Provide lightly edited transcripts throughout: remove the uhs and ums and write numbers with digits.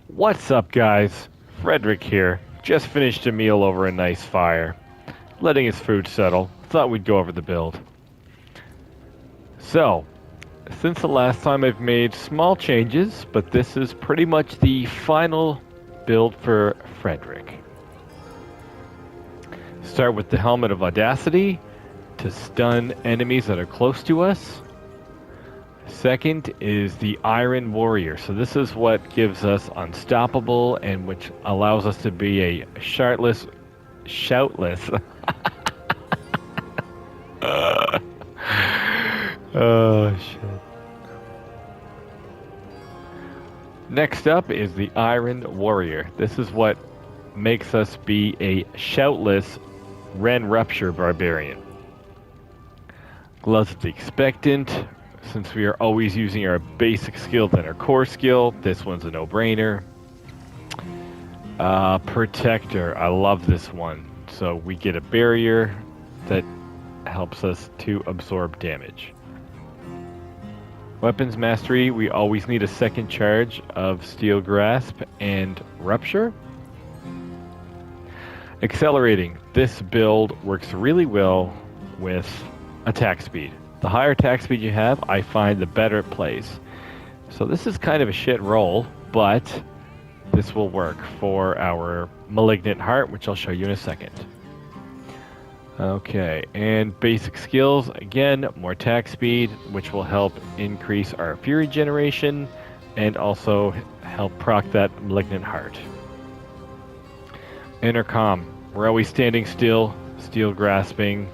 What's up, guys? Frederick here. Just finished a meal over a nice fire. Letting his food settle, thought we'd go over the build. So, since the last time I've made small changes, but this is pretty much the final build for Frederick. Start with the Helmet of Audacity to stun enemies that are close to us. Second is the Iron Warrior. So this is what gives us Unstoppable and which allows us to be a Shoutless. Oh, shit. Next up is the Iron Warrior. This is what makes us be a Shoutless Rend Rupture Barbarian. Gloves of the Expectant. Since we are always using our basic skill than our core skill, this one's a no-brainer. Protector. I love this one. So we get a barrier that helps us to absorb damage. Weapons Mastery. We always need a second charge of Steel Grasp and Rupture. Accelerating. This build works really well with attack speed. The higher attack speed you have, I find the better it plays. So this is kind of a shit roll, but this will work for our Malignant Heart, which I'll show you in a second. Okay, and basic skills, again, more attack speed, which will help increase our Fury generation, and also help proc that Malignant Heart. Intercom, we're always standing still, steel grasping,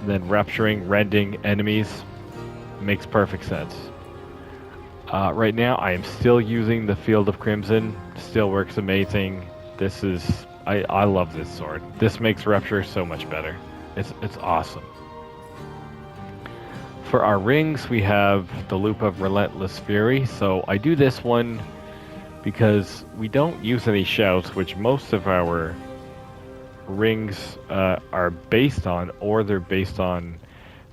then rupturing, rending enemies. Makes perfect sense. Right now, I am still using the Field of Crimson. Still works amazing. This is... I love this sword. This makes Rupture so much better. It's awesome. For our rings, we have the Loop of Relentless Fury. So I do this one because we don't use any shouts, which most of our rings are based on, or they're based on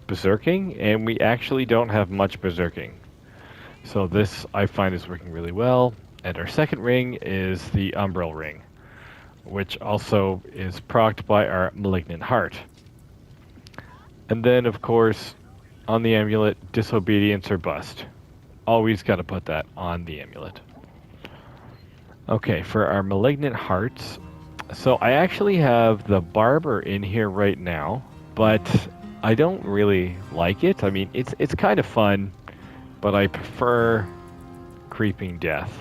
berserking, and we actually don't have much berserking. So this I find is working really well. And our second ring is the Umbral Ring, which also is procced by our Malignant Heart. And then, of course, on the amulet, Disobedience or Bust. Always got to put that on the amulet. Okay, for our Malignant Hearts, so I actually have the Barber in here right now, but I don't really like it. I mean, it's kind of fun, but I prefer Creeping Death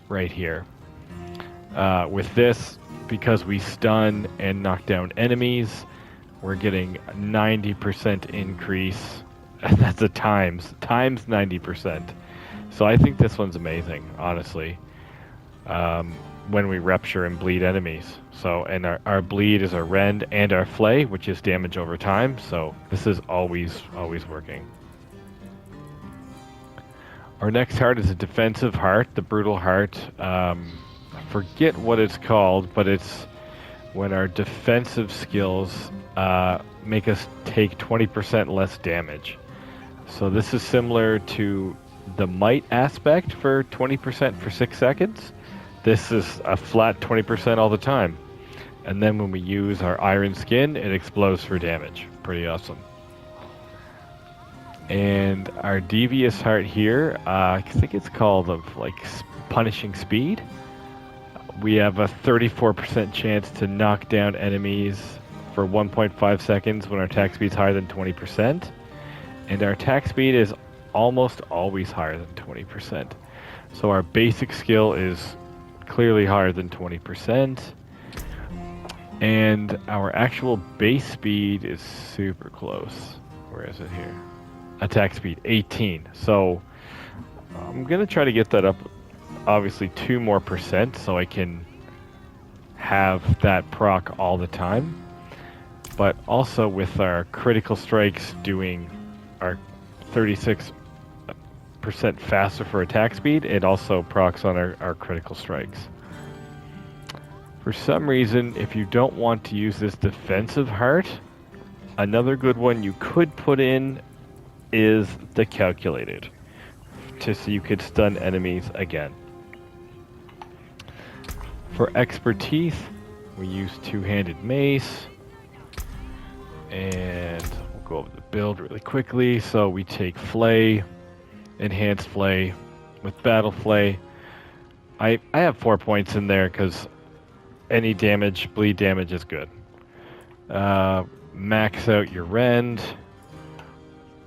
right here. With this, because we stun and knock down enemies, we're getting 90% increase. That's a times 90%. So I think this one's amazing, honestly. When we rupture and bleed enemies. So, and our bleed is our rend and our flay, which is damage over time. So this is always working. Our next heart is a defensive heart, the brutal heart. Forget what it's called, but it's when our defensive skills make us take 20% less damage. So this is similar to the might aspect for 20% for 6 seconds. This is a flat 20% all the time. And then when we use our Iron Skin, it explodes for damage. Pretty awesome. And our Devious Heart here, I think it's called Punishing Speed. We have a 34% chance to knock down enemies for 1.5 seconds when our attack speed is higher than 20%. And our attack speed is almost always higher than 20%. So our basic skill is clearly higher than 20%. And our actual base speed is super close. Where is it here? Attack speed, 18. So I'm going to try to get that up, obviously, 2 more percent so I can have that proc all the time. But also with our critical strikes doing our 36% faster for attack speed, it also procs on our critical strikes. For some reason, if you don't want to use this defensive heart, another good one you could put in is the Calculated, so you could stun enemies again. For expertise, we use two-handed mace. And we'll go over the build really quickly. So we take Flay, Enhanced Flay with Battle Flay. I have 4 points in there because any damage, bleed damage is good. Max out your Rend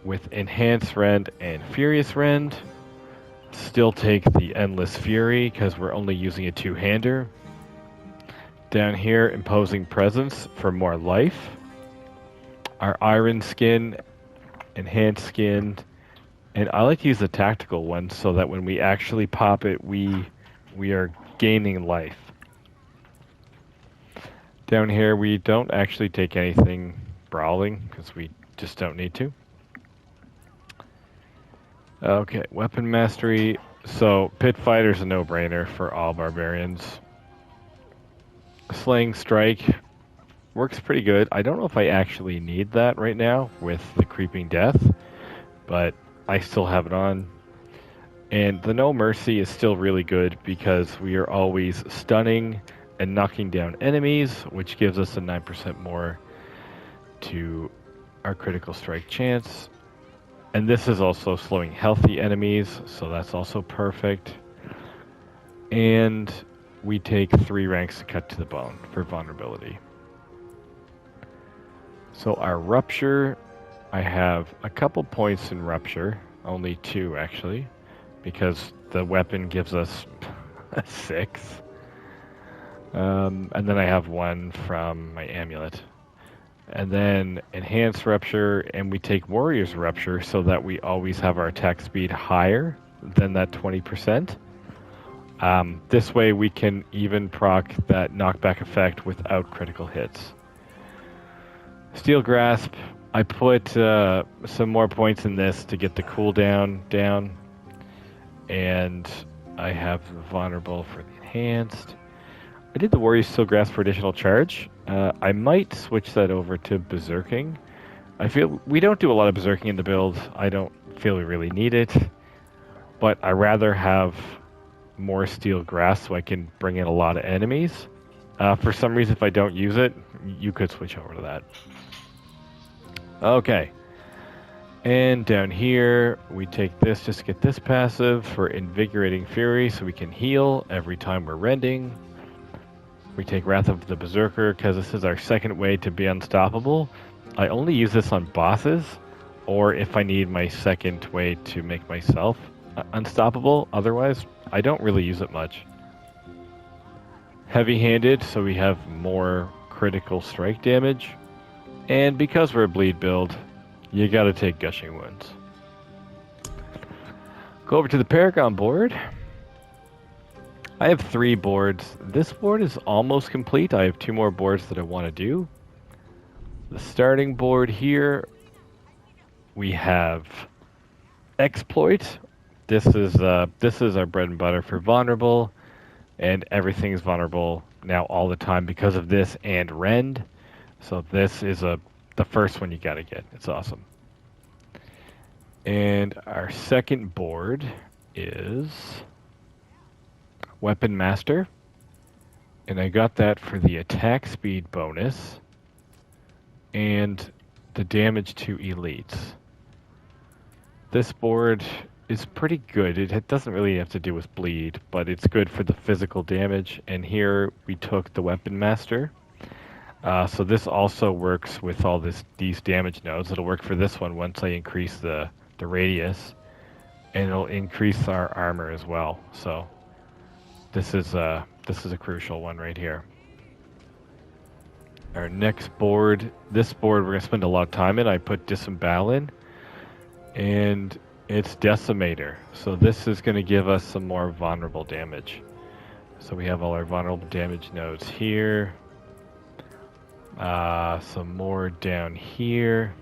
with Enhanced Rend and Furious Rend. Still take the Endless Fury because we're only using a two-hander. Down here, Imposing Presence for more life. Our Iron Skin, Enhanced Skin, and I like to use the tactical one so that when we actually pop it, we are gaining life. Down here, we don't actually take anything brawling because we just don't need to. Okay, Weapon Mastery. So, Pit Fighter's a no-brainer for all barbarians. Slaying Strike works pretty good. I don't know if I actually need that right now with the Creeping Death, but I still have it on. And the No Mercy is still really good because we are always stunning and knocking down enemies, which gives us a 9% more to our critical strike chance. And this is also slowing healthy enemies, so that's also perfect. And we take 3 ranks to cut to the bone for vulnerability. So our Rupture, I have a couple points in Rupture, only 2 actually, because the weapon gives us a 6. And then I have 1 from my amulet. And then Enhanced Rupture, and we take Warrior's Rupture so that we always have our attack speed higher than that 20%. This way we can even proc that knockback effect without critical hits. Steel Grasp, I put some more points in this to get the cooldown down. And I have Vulnerable for the Enhanced. I did the Warrior's Steel Grasp for additional charge. I might switch that over to Berserking. I feel we don't do a lot of Berserking in the build. I don't feel we really need it. But I rather have more Steel Grasp so I can bring in a lot of enemies. For some reason, if I don't use it, you could switch over to that. Okay. And down here, we take this just to get this passive for Invigorating Fury so we can heal every time we're rending. We take Wrath of the Berserker because this is our second way to be unstoppable. I only use this on bosses or if I need my second way to make myself unstoppable. Otherwise, I don't really use it much. Heavy-handed, so we have more critical strike damage. And because we're a bleed build, you gotta take Gushing Wounds. Go over to the Paragon board. I have 3 boards. This board is almost complete. I have 2 more boards that I want to do. The starting board here, we have Exploit. This is our bread and butter for vulnerable, and everything is vulnerable now all the time because of this and Rend. So this is the first one you gotta get. It's awesome. And our second board is Weapon Master, and I got that for the attack speed bonus and the damage to elites. This board is pretty good. It doesn't really have to do with bleed, but it's good for the physical damage, and here we took the Weapon Master. So this also works with all these damage nodes. It'll work for this one once I increase the radius, and it'll increase our armor as well. So this is a crucial one right here. Our next board, this board we're going to spend a lot of time in. I put Disembowel in, and it's Decimator. So this is going to give us some more vulnerable damage. So we have all our vulnerable damage nodes here. Some more down here.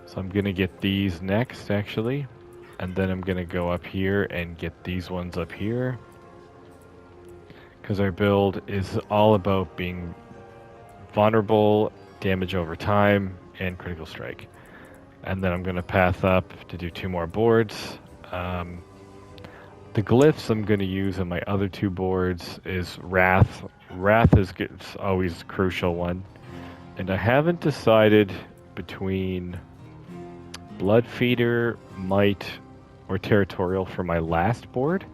So I'm going to get these next, actually. And then I'm going to go up here and get these ones up here. Because our build is all about being vulnerable, damage over time, and critical strike. And then I'm going to path up to do 2 more boards. The glyphs I'm going to use on my other two boards is Wrath. Wrath is it's always a crucial one. And I haven't decided between Bloodfeeder, Might, or Territorial for my last board.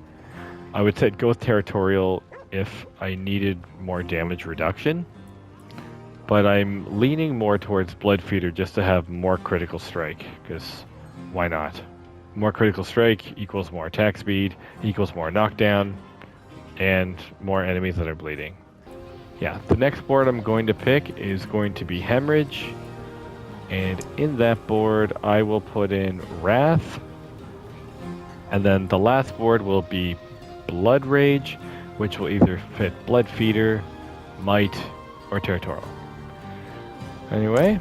I would say go with Territorial if I needed more damage reduction. But I'm leaning more towards Bloodfeeder just to have more critical strike, because why not? More critical strike equals more attack speed, equals more knockdown, and more enemies that are bleeding. Yeah, the next board I'm going to pick is going to be Hemorrhage, and in that board I will put in Wrath, and then the last board will be Blood Rage, which will either fit Bloodfeeder, Might, or Territorial. Anyway,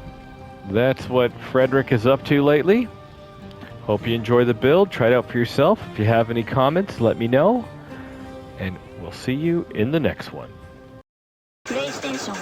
that's what Frederick is up to lately. Hope you enjoy the build. Try it out for yourself. If you have any comments, let me know. And we'll see you in the next one. PlayStation